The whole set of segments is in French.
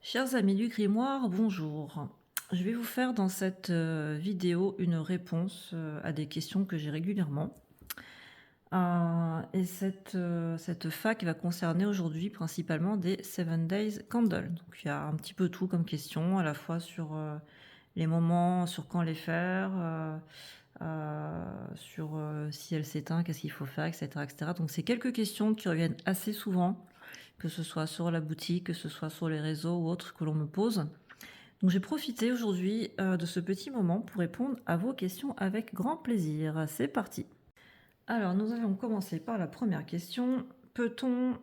Chers amis du grimoire, bonjour. Je vais vous faire dans cette vidéo une réponse à des questions que j'ai régulièrement. Et cette fac va concerner aujourd'hui principalement des 7 Days Candle. Donc il y a un petit peu tout comme question, à la fois sur les moments, sur quand les faire, sur si elle s'éteint, qu'est-ce qu'il faut faire, etc., etc. Donc c'est quelques questions qui reviennent assez souvent, que ce soit sur la boutique, que ce soit sur les réseaux ou autres que l'on me pose. Donc j'ai profité aujourd'hui de ce petit moment pour répondre à vos questions avec grand plaisir. C'est parti. Alors nous allons commencer par la première question. Peut-on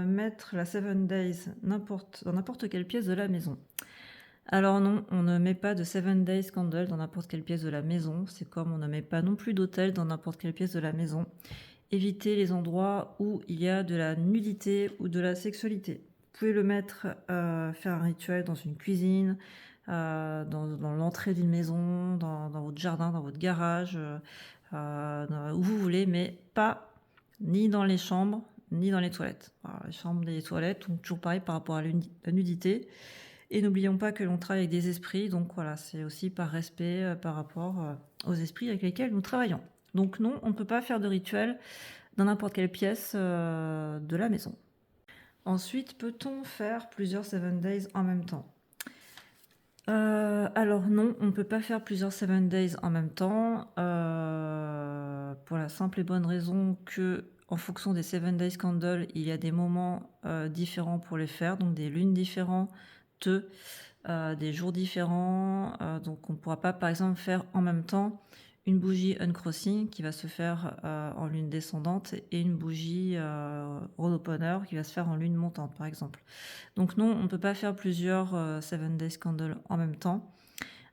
mettre la 7 Days dans n'importe quelle pièce de la maison? Alors non, on ne met pas de 7 Days Candle dans n'importe quelle pièce de la maison. C'est comme on ne met pas non plus d'hôtel dans n'importe quelle pièce de la maison. Évitez les endroits où il y a de la nudité ou de la sexualité. Vous pouvez le mettre, faire un rituel dans une cuisine, dans l'entrée d'une maison, dans votre jardin, dans votre garage, où vous voulez, mais pas ni dans les chambres, ni dans les toilettes. Voilà, les chambres et les toilettes, donc toujours pareil par rapport à la nudité. Et n'oublions pas que l'on travaille avec des esprits, donc voilà, c'est aussi par respect par rapport aux esprits avec lesquels nous travaillons. Donc non, on ne peut pas faire de rituel dans n'importe quelle pièce de la maison. Ensuite, peut-on faire plusieurs 7 Days en même temps? Alors non, on ne peut pas faire plusieurs 7 Days en même temps, pour la simple et bonne raison que, en fonction des 7 Days Candle, il y a des moments différents pour les faire, donc des lunes différentes, des jours différents, donc on ne pourra pas par exemple faire en même temps une bougie uncrossing qui va se faire en lune descendante et une bougie road opener qui va se faire en lune montante par exemple. Donc non, on ne peut pas faire plusieurs 7 days candle en même temps.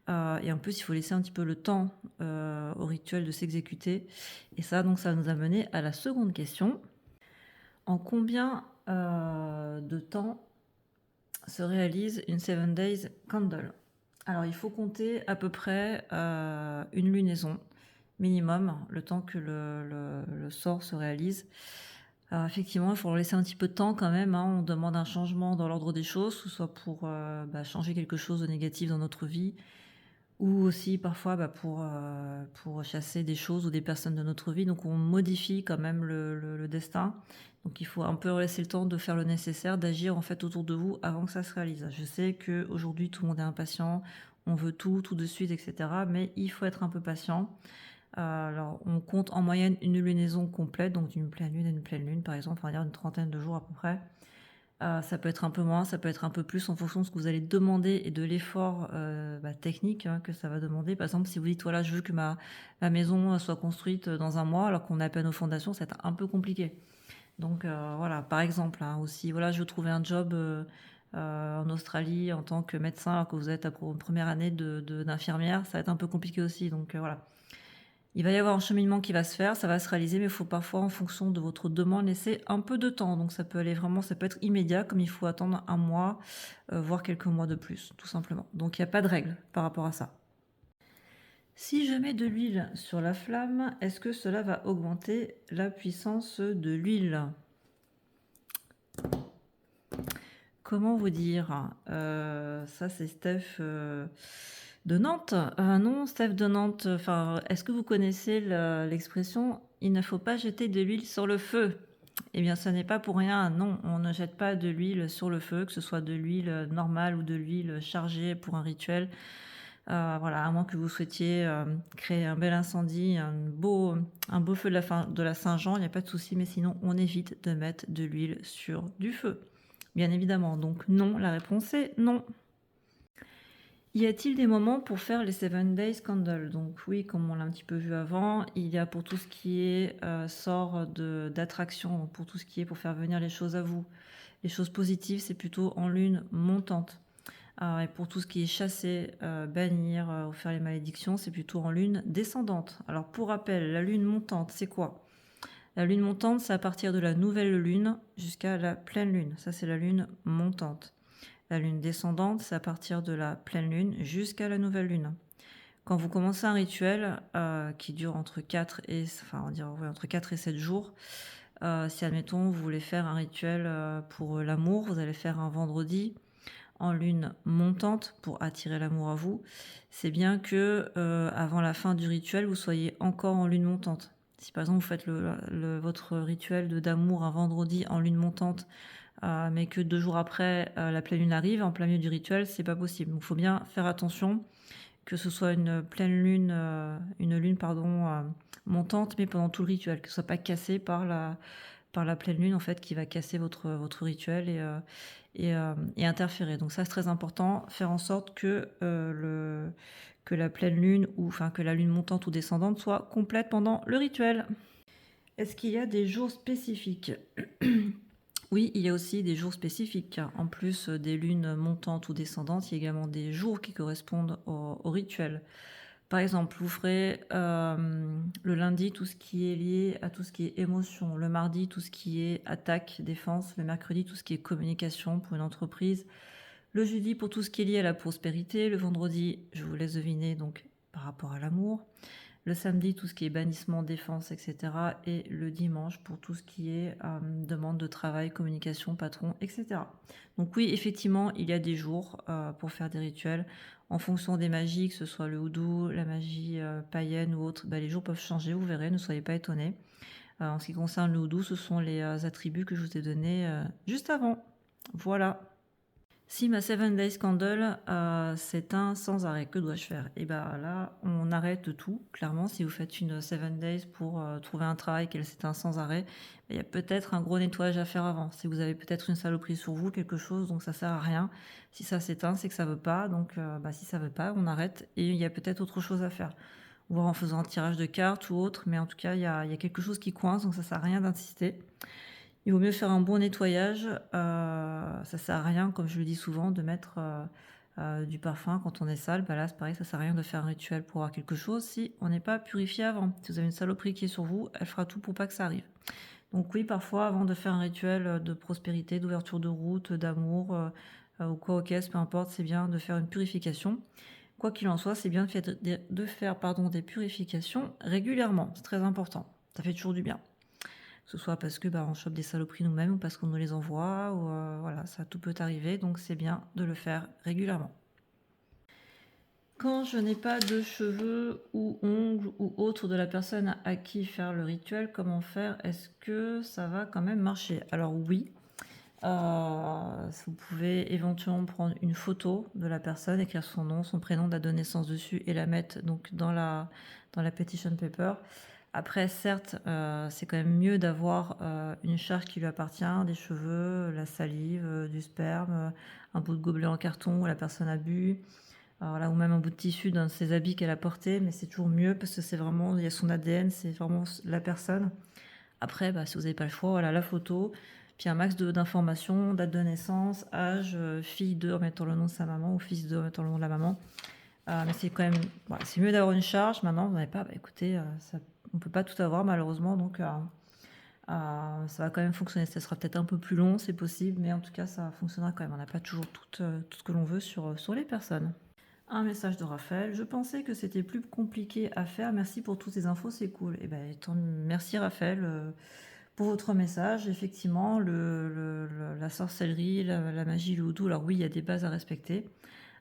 Et en plus, il faut laisser un petit peu le temps au rituel de s'exécuter. Et ça, donc, ça va nous amener à la seconde question. En combien de temps se réalise une 7 days candle? Alors, il faut compter à peu près une lunaison minimum, le temps que le sort se réalise. Alors effectivement, il faut leur laisser un petit peu de temps quand même, hein. On demande un changement dans l'ordre des choses, que ce soit pour changer quelque chose de négatif dans notre vie, ou aussi parfois pour chasser des choses ou des personnes de notre vie. Donc on modifie quand même le destin. Donc il faut un peu laisser le temps de faire le nécessaire, d'agir en fait autour de vous avant que ça se réalise. Je sais qu'aujourd'hui tout le monde est impatient, on veut tout de suite, etc. Mais il faut être un peu patient. Alors on compte en moyenne une lunaison complète, donc d'une pleine lune à une pleine lune par exemple, on va dire une 30aine de jours à peu près. Ça peut être un peu moins, ça peut être un peu plus en fonction de ce que vous allez demander et de l'effort technique que ça va demander. Par exemple, si vous dites voilà, je veux que ma maison soit construite dans un mois, alors qu'on est à peine aux fondations, c'est un peu compliqué. Donc voilà, par exemple, hein, aussi, voilà, je veux trouver un job en Australie en tant que médecin, alors que vous êtes à première année d'infirmière, ça va être un peu compliqué aussi. Donc voilà. Il va y avoir un cheminement qui va se faire, ça va se réaliser, mais il faut parfois, en fonction de votre demande, laisser un peu de temps. Donc ça peut aller vraiment, ça peut être immédiat, comme il faut attendre un mois, voire quelques mois de plus, tout simplement. Donc il n'y a pas de règle par rapport à ça. Si je mets de l'huile sur la flamme, est-ce que cela va augmenter la puissance de l'huile? Comment vous dire? Ça c'est Steph de Nantes. Non, Steph de Nantes, enfin, est-ce que vous connaissez l'expression «Il ne faut pas jeter de l'huile sur le feu»? Eh bien, ce n'est pas pour rien. Non, on ne jette pas de l'huile sur le feu, que ce soit de l'huile normale ou de l'huile chargée pour un rituel. Voilà, à moins que vous souhaitiez créer un bel incendie, un beau feu de la Saint-Jean, il n'y a pas de souci, mais sinon, on évite de mettre de l'huile sur du feu. Bien évidemment, donc non, la réponse est non. Y a-t-il des moments pour faire les 7 Days Candle? Donc oui, comme on l'a un petit peu vu avant, il y a pour tout ce qui est sort d'attraction, pour tout ce qui est pour faire venir les choses à vous. Les choses positives, c'est plutôt en lune montante. Et pour tout ce qui est chasser, bannir, ou faire les malédictions, c'est plutôt en lune descendante. Alors pour rappel, la lune montante, c'est quoi? La lune montante, c'est à partir de la nouvelle lune jusqu'à la pleine lune. Ça, c'est la lune montante. La lune descendante, c'est à partir de la pleine lune jusqu'à la nouvelle lune. Quand vous commencez un rituel qui dure entre 4 et, entre 4 et 7 jours, si admettons vous voulez faire un rituel pour l'amour, vous allez faire un vendredi. en lune montante pour attirer l'amour à vous, c'est bien que avant la fin du rituel, vous soyez encore en lune montante. Si par exemple vous faites votre rituel d'amour un vendredi en lune montante, mais que 2 jours après, la pleine lune arrive, en plein milieu du rituel, c'est pas possible. Donc il faut bien faire attention que ce soit une pleine lune, une lune pardon, montante, mais pendant tout le rituel, que ce soit pas cassé par la pleine lune en fait qui va casser votre rituel et interférer. Donc ça c'est très important, faire en sorte que la pleine lune ou enfin que la lune montante ou descendante soit complète pendant le rituel. Est-ce qu'il y a des jours spécifiques? Oui, il y a aussi des jours spécifiques. En plus des lunes montantes ou descendantes, il y a également des jours qui correspondent au rituel. Par exemple, vous ferez le lundi tout ce qui est lié à tout ce qui est émotion, le mardi tout ce qui est attaque, défense, le mercredi tout ce qui est communication pour une entreprise, le jeudi pour tout ce qui est lié à la prospérité, le vendredi, je vous laisse deviner, donc par rapport à l'amour, le samedi tout ce qui est bannissement, défense, etc. et le dimanche pour tout ce qui est demande de travail, communication, patron, etc. Donc oui, effectivement, il y a des jours pour faire des rituels en fonction des magies, que ce soit le houdou, la magie païenne ou autre. Les jours peuvent changer, vous verrez, ne soyez pas étonnés. En ce qui concerne le houdou, ce sont les attributs que je vous ai donnés juste avant. Voilà. Si ma 7 Days Candle s'éteint sans arrêt, que dois-je faire? Et bien là, on arrête tout. Clairement, si vous faites une 7 Days pour trouver un travail qu'elle s'éteint sans arrêt, il y a peut-être un gros nettoyage à faire avant. Si vous avez peut-être une saloperie sur vous, quelque chose, donc ça sert à rien. Si ça s'éteint, c'est que ça veut pas. Donc si ça veut pas, on arrête et il y a peut-être autre chose à faire. Voire en faisant un tirage de cartes ou autre, mais en tout cas, il y a quelque chose qui coince, donc ça sert à rien d'insister. Il vaut mieux faire un bon nettoyage. Ça sert à rien, comme je le dis souvent, de mettre du parfum quand on est sale. Là, c'est pareil, ça sert à rien de faire un rituel pour avoir quelque chose si on n'est pas purifié avant. Si vous avez une saloperie qui est sur vous, elle fera tout pour pas que ça arrive. Donc oui, parfois, avant de faire un rituel de prospérité, d'ouverture de route, d'amour ou quoi au caisse, peu importe, c'est bien de faire une purification. Quoi qu'il en soit, c'est bien de faire des purifications régulièrement. C'est très important. Ça fait toujours du bien. Que ce soit parce que on chope des saloperies nous-mêmes ou parce qu'on nous les envoie, ou voilà, ça tout peut arriver, donc c'est bien de le faire régulièrement. Quand je n'ai pas de cheveux ou ongles ou autre de la personne à qui faire le rituel, comment faire? Est-ce que ça va quand même marcher? Alors oui, vous pouvez éventuellement prendre une photo de la personne, écrire son nom, son prénom, date de naissance dessus et la mettre donc dans la petition paper. Après, certes, c'est quand même mieux d'avoir une charge qui lui appartient, des cheveux, la salive, du sperme, un bout de gobelet en carton où la personne a bu, ou même un bout de tissu d'un de ses habits qu'elle a porté, mais c'est toujours mieux parce que c'est vraiment, il y a son ADN, c'est vraiment la personne. Après, si vous n'avez pas le choix, voilà la photo, puis un max d'informations, date de naissance, âge, fille 2 en mettant le nom de sa maman ou fils 2 en mettant le nom de la maman. Mais c'est quand même, c'est mieux d'avoir une charge. Maintenant, vous n'avez pas, écoutez, on ne peut pas tout avoir malheureusement, donc ça va quand même fonctionner. Ça sera peut-être un peu plus long, c'est possible, mais en tout cas, ça fonctionnera quand même. On n'a pas toujours tout ce que l'on veut sur les personnes. Un message de Raphaël. Je pensais que c'était plus compliqué à faire. Merci pour toutes ces infos, c'est cool. Merci Raphaël pour votre message. Effectivement, la sorcellerie, la magie, le houdou, alors oui, il y a des bases à respecter.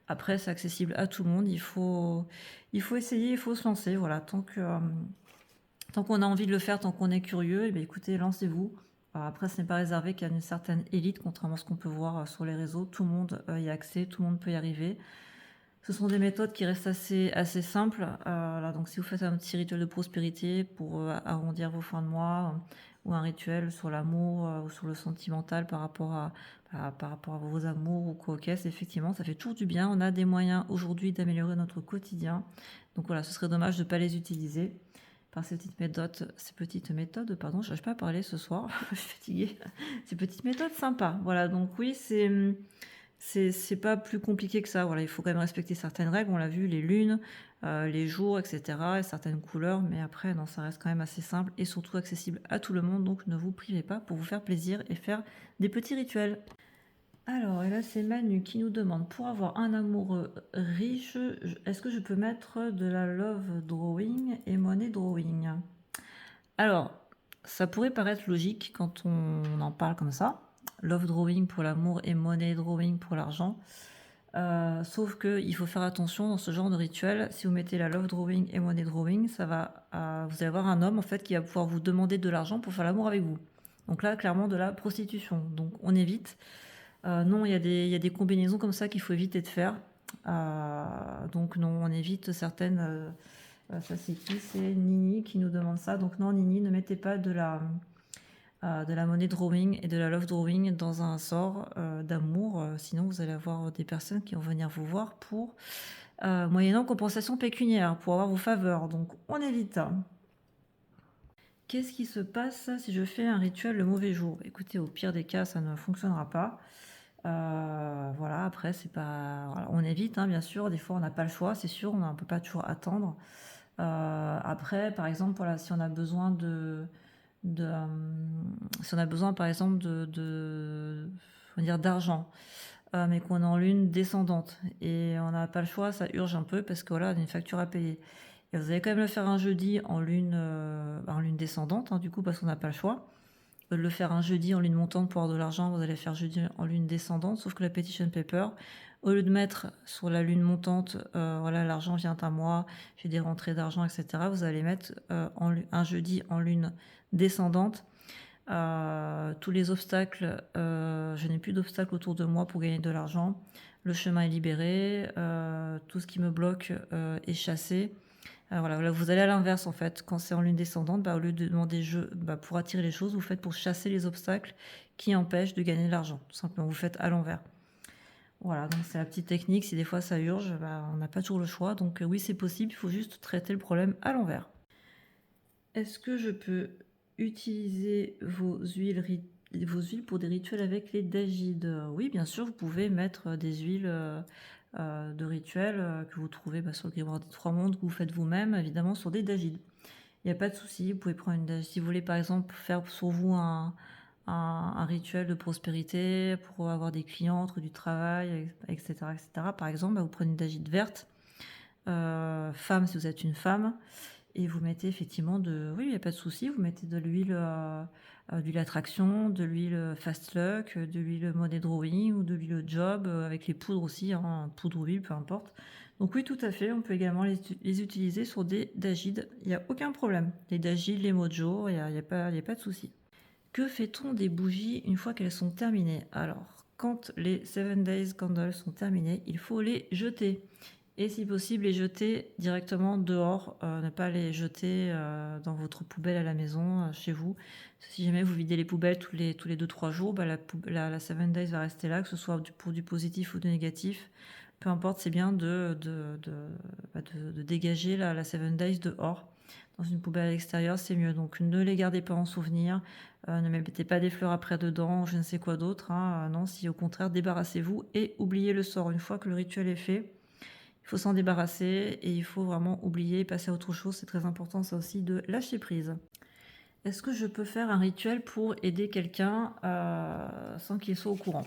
Après, c'est accessible à tout le monde. Il faut essayer, il faut se lancer. Voilà, tant qu'on a envie de le faire, tant qu'on est curieux, écoutez, lancez-vous. Après, ce n'est pas réservé qu'à une certaine élite, contrairement à ce qu'on peut voir sur les réseaux. Tout le monde y a accès, tout le monde peut y arriver. Ce sont des méthodes qui restent assez simples. Donc, si vous faites un petit rituel de prospérité pour arrondir vos fins de mois, ou un rituel sur l'amour ou sur le sentimental par rapport à vos amours ou quoi au caisse, effectivement, ça fait toujours du bien. On a des moyens aujourd'hui d'améliorer notre quotidien. Donc voilà, ce serait dommage de ne pas les utiliser par ces petites méthodes, pardon, je n'arrive pas à parler ce soir, je suis fatiguée. Ces petites méthodes sympas. Voilà, donc oui, c'est pas plus compliqué que ça. Voilà, il faut quand même respecter certaines règles. On l'a vu, les lunes, les jours, etc. et certaines couleurs. Mais après, non, ça reste quand même assez simple et surtout accessible à tout le monde. Donc ne vous privez pas pour vous faire plaisir et faire des petits rituels. Alors, et là, c'est Manu qui nous demande, pour avoir un amoureux riche, est-ce que je peux mettre de la love drawing et money drawing? Alors, ça pourrait paraître logique quand on en parle comme ça. Love drawing pour l'amour et money drawing pour l'argent. Sauf qu'il faut faire attention dans ce genre de rituel. Si vous mettez la love drawing et money drawing, ça va, vous allez avoir un homme en fait qui va pouvoir vous demander de l'argent pour faire l'amour avec vous. Donc là, clairement de la prostitution. Donc on évite. Non, il y a des combinaisons comme ça qu'il faut éviter de faire. Donc non, on évite certaines. Ça c'est qui? C'est Nini qui nous demande ça. Donc non, Nini, ne mettez pas de la money drawing et de la love drawing dans un sort d'amour. Sinon, vous allez avoir des personnes qui vont venir vous voir pour moyennant compensation pécuniaire, pour avoir vos faveurs. Donc, on évite. Qu'est-ce qui se passe si je fais un rituel le mauvais jour? Écoutez, au pire des cas, ça ne fonctionnera pas. Voilà, après, c'est pas. Voilà, on évite, hein, bien sûr. Des fois, on n'a pas le choix, c'est sûr. On ne peut pas toujours attendre. Après, par exemple, voilà, si on a besoin si on a besoin par exemple on va dire d'argent, mais qu'on est en lune descendante et on n'a pas le choix, ça urge un peu parce que voilà, on a une facture à payer. Et vous allez quand même le faire un jeudi en lune descendante, hein, du coup, parce qu'on n'a pas le choix. De le faire un jeudi en lune montante pour avoir de l'argent, vous allez faire jeudi en lune descendante, sauf que la petition paper, au lieu de mettre sur la lune montante, voilà, l'argent vient à moi, j'ai des rentrées d'argent, etc., vous allez mettre un jeudi en lune descendante. Tous les obstacles, je n'ai plus d'obstacles autour de moi pour gagner de l'argent. Le chemin est libéré, tout ce qui me bloque est chassé. Voilà, vous allez à l'inverse en fait. Quand c'est en lune descendante, au lieu de demander pour attirer les choses, vous faites pour chasser les obstacles qui empêchent de gagner de l'argent. Tout simplement, vous faites à l'envers. Voilà, donc c'est la petite technique. Si des fois ça urge, on n'a pas toujours le choix. Donc oui, c'est possible, il faut juste traiter le problème à l'envers. Est-ce que je peux utiliser vos huiles pour des rituels avec les dagides? Oui, bien sûr, vous pouvez mettre des huiles de rituels que vous trouvez sur le grimoire des trois mondes, que vous faites vous-même, évidemment, sur des dagides. Il n'y a pas de souci, vous pouvez prendre une dagide. Si vous voulez, par exemple, faire sur vous un rituel de prospérité pour avoir des clients, du travail, etc., etc. Par exemple, vous prenez une dagide verte, femme si vous êtes une femme, et vous mettez effectivement oui, il n'y a pas de souci, vous mettez de l'huile d'huile attraction, de l'huile fast luck, de l'huile money drawing ou de l'huile job, avec les poudres aussi, hein, poudre ou huile, peu importe. Donc oui, tout à fait, on peut également les utiliser sur des dagides, il n'y a aucun problème. Les dagides, les mojo, il n'y a pas de souci. Que fait-on des bougies une fois qu'elles sont terminées? Alors, quand les 7 Days Candles sont terminées, il faut les jeter. Et si possible, les jeter directement dehors, ne pas les jeter dans votre poubelle à la maison, chez vous. Si jamais vous videz les poubelles tous les 2-3 jours, la 7 Days va rester là, que ce soit pour du positif ou du négatif. Peu importe, c'est bien de dégager la 7 Days dehors. Dans une poubelle à l'extérieur, c'est mieux. Donc ne les gardez pas en souvenir, ne mettez pas des fleurs après dedans, je ne sais quoi d'autre. Hein. Non, si au contraire, débarrassez-vous et oubliez le sort. Une fois que le rituel est fait, il faut s'en débarrasser et il faut vraiment oublier et passer à autre chose. C'est très important ça aussi de lâcher prise. Est-ce que je peux faire un rituel pour aider quelqu'un sans qu'il soit au courant?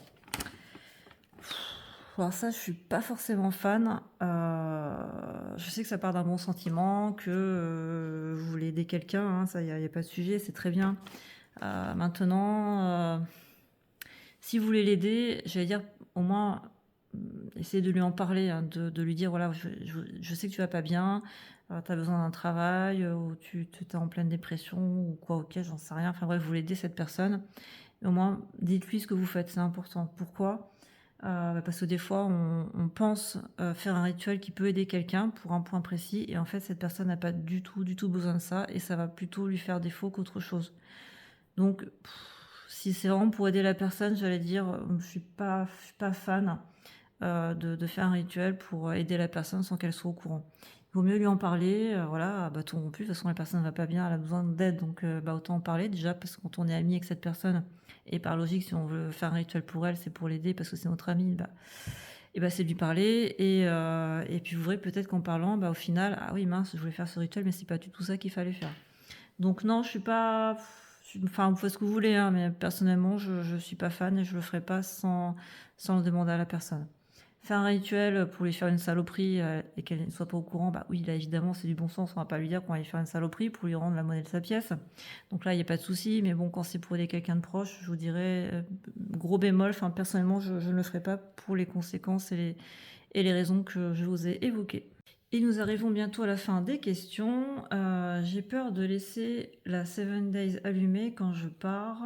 Alors ça, je suis pas forcément fan. Je sais que ça part d'un bon sentiment, que vous voulez aider quelqu'un, hein, ça, il n'y a pas de sujet, c'est très bien. Maintenant, si vous voulez l'aider, j'allais dire au moins essayez de lui en parler, hein, de lui dire voilà, je sais que tu vas pas bien, tu as besoin d'un travail, ou tu es en pleine dépression, ou quoi, ok, j'en sais rien. Enfin bref, vous voulez aider cette personne. Mais au moins, dites-lui ce que vous faites, c'est important. Pourquoi? Parce que des fois, on pense faire un rituel qui peut aider quelqu'un pour un point précis, et en fait, cette personne n'a pas du tout besoin de ça, et ça va plutôt lui faire défaut qu'autre chose. Donc, si c'est vraiment pour aider la personne, j'allais dire, je suis pas fan de faire un rituel pour aider la personne sans qu'elle soit au courant. Il vaut mieux lui en parler, voilà, à bâton rompu. De toute façon, la personne ne va pas bien, elle a besoin d'aide, donc autant en parler déjà, parce que quand on est ami avec cette personne, et par logique, si on veut faire un rituel pour elle, c'est pour l'aider, parce que c'est notre ami, c'est lui parler, et puis vous verrez peut-être qu'en parlant, au final, ah oui mince, je voulais faire ce rituel, mais c'est pas du tout ça qu'il fallait faire. Donc non, je suis pas... Enfin, vous faites ce que vous voulez, hein, mais personnellement, je suis pas fan et je le ferai pas sans le demander à la personne. fait un rituel pour lui faire une saloperie et qu'elle ne soit pas au courant, bah oui, là évidemment c'est du bon sens, on va pas lui dire qu'on va lui faire une saloperie pour lui rendre la monnaie de sa pièce. Donc là, il n'y a pas de souci, mais bon, quand c'est pour aider quelqu'un de proche, je vous dirais gros bémol, enfin personnellement, je ne le ferai pas pour les conséquences et les raisons que je vous ai évoquées. Et nous arrivons bientôt à la fin des questions. J'ai peur de laisser la 7 Days allumée quand je pars,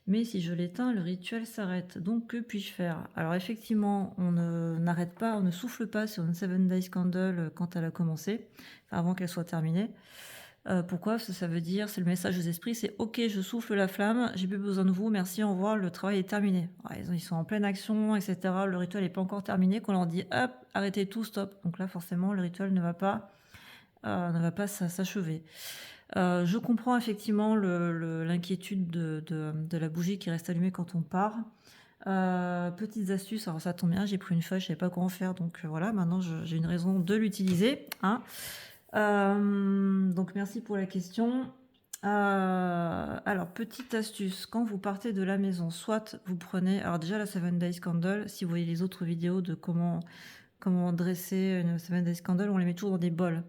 mais si je l'éteins, le rituel s'arrête. Donc que puis-je faire? Alors effectivement, on n'arrête pas, on ne souffle pas sur une 7 Days Candle quand elle a commencé, enfin, avant qu'elle soit terminée. Pourquoi? Parce que ça veut dire, c'est le message aux esprits, c'est OK, je souffle la flamme, j'ai plus besoin de vous, merci, au revoir, le travail est terminé. Ouais, ils sont en pleine action, etc. Le rituel n'est pas encore terminé, qu'on leur dit hop, arrêtez tout, stop. Donc là, forcément, le rituel ne va pas s'achever. Je comprends effectivement l'inquiétude de la bougie qui reste allumée quand on part. Petites astuces, alors ça tombe bien, j'ai pris une feuille, je ne savais pas quoi en faire, donc voilà, maintenant j'ai une raison de l'utiliser. Hein. Donc merci pour la question. Alors, petite astuce, quand vous partez de la maison, soit vous prenez, alors déjà la 7 Days Candle, si vous voyez les autres vidéos de comment dresser une 7 Days Candle, on les met toujours dans des bols.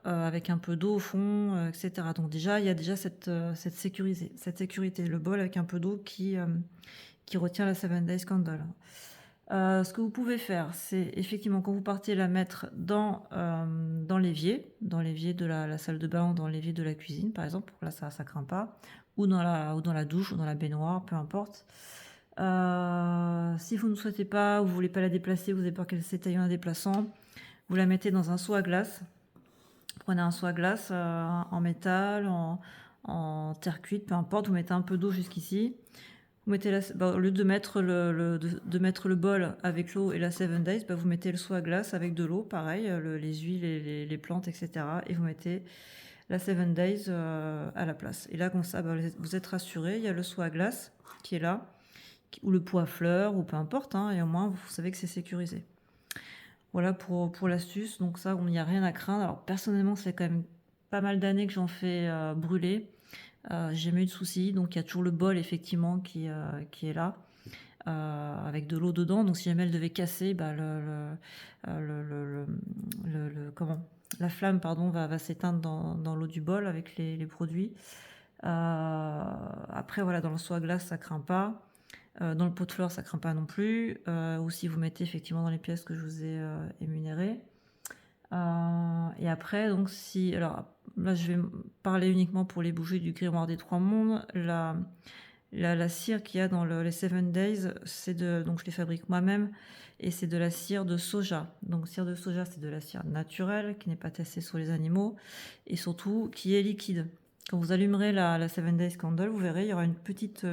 Avec un peu d'eau au fond, etc. Donc déjà, il y a déjà cette sécurité, le bol avec un peu d'eau qui retient la 7 Days Candle. Ce que vous pouvez faire, c'est effectivement quand vous partez la mettre dans l'évier de la salle de bain ou dans l'évier de la cuisine, par exemple. Là, ça craint pas. Ou dans la douche ou dans la baignoire, peu importe. Si vous ne souhaitez pas ou vous voulez pas la déplacer, vous avez peur qu'elle s'étaye en la déplaçant, vous la mettez dans un seau à glace. Prenez un seau à glace en métal, en terre cuite, peu importe. Vous mettez un peu d'eau jusqu'ici. Vous mettez au lieu de mettre le bol avec l'eau et la 7 Days, vous mettez le seau à glace avec de l'eau, pareil, les huiles, les plantes, etc. Et vous mettez la 7 Days à la place. Et là, comme ça, vous êtes rassuré. Il y a le seau à glace qui est là, ou le pot à fleurs, ou peu importe. Et au moins, vous savez que c'est sécurisé. Voilà pour l'astuce. Donc ça, il n'y a rien à craindre. Alors personnellement, c'est quand même pas mal d'années que j'en fais brûler. J'ai jamais eu de soucis. Donc il y a toujours le bol effectivement qui est là. Avec de l'eau dedans, donc si jamais elle devait casser, la flamme va s'éteindre dans l'eau du bol avec les produits. Après voilà, dans le seau à glace ça craint pas. Dans le pot de fleurs, ça craint pas non plus. Ou si vous mettez effectivement dans les pièces que je vous ai énumérées. Et après, donc alors là, je vais parler uniquement pour les bougies du grimoire des trois mondes. La cire qu'il y a dans les 7 Days, donc je les fabrique moi-même et c'est de la cire de soja. Donc cire de soja, c'est de la cire naturelle qui n'est pas testée sur les animaux et surtout qui est liquide. Quand vous allumerez la 7 Days Candle, vous verrez, il y aura une petite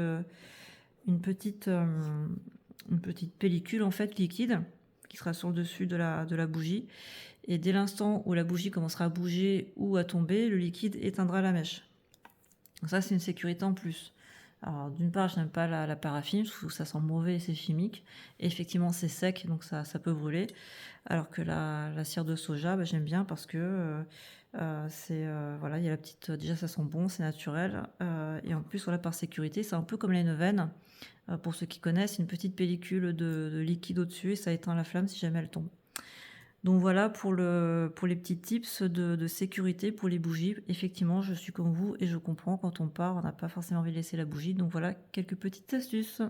pellicule en fait liquide qui sera sur le dessus de la bougie. Et dès l'instant où la bougie commencera à bouger ou à tomber, le liquide éteindra la mèche. Donc ça, c'est une sécurité en plus. Alors, d'une part, je n'aime pas la paraffine, je trouve que ça sent mauvais et c'est chimique. Et effectivement, c'est sec, donc ça peut brûler. Alors que la cire de soja, j'aime bien parce que voilà, il y a la petite. Déjà, ça sent bon, c'est naturel. Et en plus, voilà, par sécurité, c'est un peu comme les neuvaines. Pour ceux qui connaissent, une petite pellicule de liquide au-dessus et ça éteint la flamme si jamais elle tombe. Donc voilà pour les petits tips de sécurité pour les bougies. Effectivement, je suis comme vous et je comprends quand on part, on n'a pas forcément envie de laisser la bougie. Donc voilà quelques petites astuces.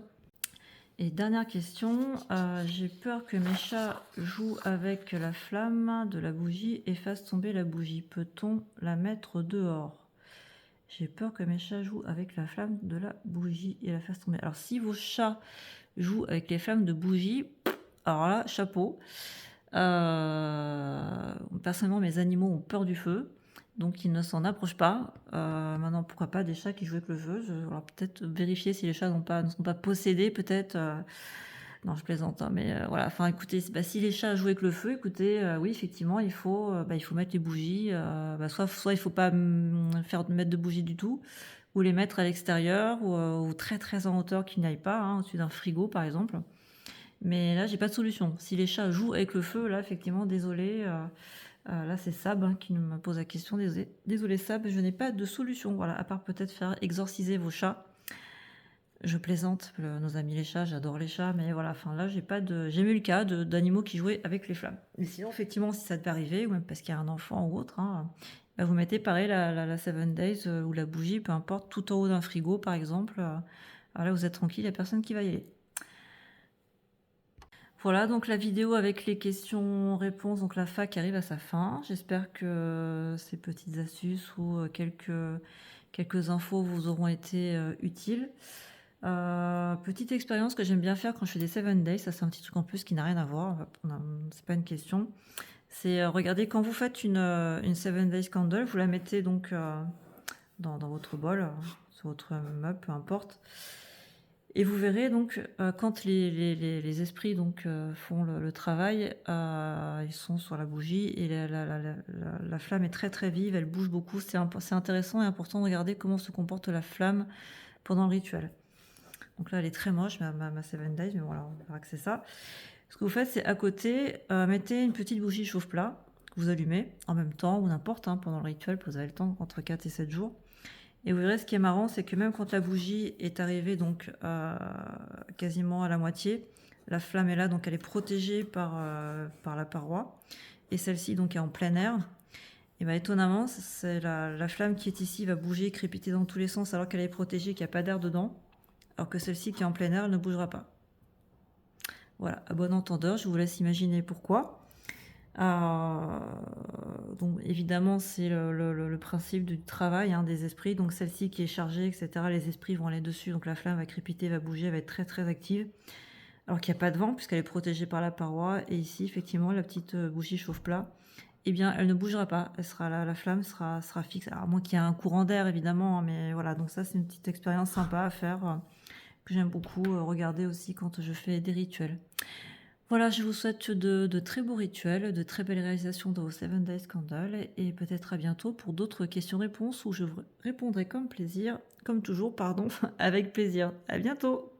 Et dernière question, j'ai peur que mes chats jouent avec la flamme de la bougie et fassent tomber la bougie. Peut-on la mettre dehors? J'ai peur que mes chats jouent avec la flamme de la bougie et la fassent tomber. Alors si vos chats jouent avec les flammes de bougie, alors là, chapeau. Personnellement, mes animaux ont peur du feu, donc ils ne s'en approchent pas. Maintenant, pourquoi pas des chats qui jouent avec le feu? Alors peut-être vérifier si les chats ne sont pas possédés, peut-être. Non, je plaisante, hein, mais voilà. Enfin, écoutez, si les chats jouent avec le feu, écoutez, oui, effectivement, il faut mettre les bougies. Soit il faut pas mettre de bougies du tout, ou les mettre à l'extérieur, ou très très en hauteur qu'ils n'aillent pas, au-dessus d'un frigo, par exemple. Mais là, j'ai pas de solution. Si les chats jouent avec le feu, là, effectivement, désolé. Là, c'est Sab qui me pose la question. Désolé Sab, je n'ai pas de solution. Voilà, à part peut-être faire exorciser vos chats. Je plaisante, nos amis les chats, j'adore les chats, mais voilà, enfin là, j'ai eu le cas d'animaux qui jouaient avec les flammes. Mais sinon, effectivement, si ça devait arriver, ou même parce qu'il y a un enfant ou autre, hein, bah, vous mettez pareil la 7 Days ou la bougie, peu importe, tout en haut d'un frigo, par exemple. Alors là, vous êtes tranquille, il n'y a personne qui va y aller. Voilà, donc la vidéo avec les questions-réponses, donc la fac arrive à sa fin. J'espère que ces petites astuces ou quelques infos vous auront été utiles. Petite expérience que j'aime bien faire quand je fais des 7 days, ça c'est un petit truc en plus qui n'a rien à voir, c'est pas une question. C'est regardez, quand vous faites une 7 days candle, vous la mettez donc dans votre bol, sur votre meuble, peu importe. Et vous verrez donc quand les esprits donc font le travail, ils sont sur la bougie et la flamme est très très vive, elle bouge beaucoup. C'est intéressant et important de regarder comment se comporte la flamme pendant le rituel. Donc là, elle est très moche, ma 7 Days, mais voilà, on verra que c'est ça. Ce que vous faites, c'est à côté, mettez une petite bougie chauffe-plat que vous allumez en même temps, ou n'importe, hein, pendant le rituel, vous avez le temps, entre 4 et 7 jours. Et vous verrez, ce qui est marrant, c'est que même quand la bougie est arrivée donc quasiment à la moitié, la flamme est là, donc elle est protégée par la paroi. Et celle-ci donc est en plein air. Et bien étonnamment, c'est la flamme qui est ici va bouger, crépiter dans tous les sens alors qu'elle est protégée, qu'il n'y a pas d'air dedans. Alors que celle-ci qui est en plein air, elle ne bougera pas. Voilà, à bon entendeur, je vous laisse imaginer pourquoi. Donc évidemment, c'est le principe du travail, hein, des esprits. Donc celle-ci qui est chargée, etc., les esprits vont aller dessus. Donc la flamme va crépiter, va bouger, elle va être très très active. Alors qu'il n'y a pas de vent puisqu'elle est protégée par la paroi. Et ici, effectivement, la petite bougie chauffe-plat, eh bien, elle ne bougera pas. Elle sera là, la flamme sera fixe. Alors, à moins qu'il y ait un courant d'air, évidemment. Mais voilà, donc ça, c'est une petite expérience sympa à faire, que j'aime beaucoup regarder aussi quand je fais des rituels. Voilà, je vous souhaite de très beaux rituels, de très belles réalisations dans vos 7 Days Candle et peut-être à bientôt pour d'autres questions-réponses où je vous répondrai comme toujours, avec plaisir. À bientôt!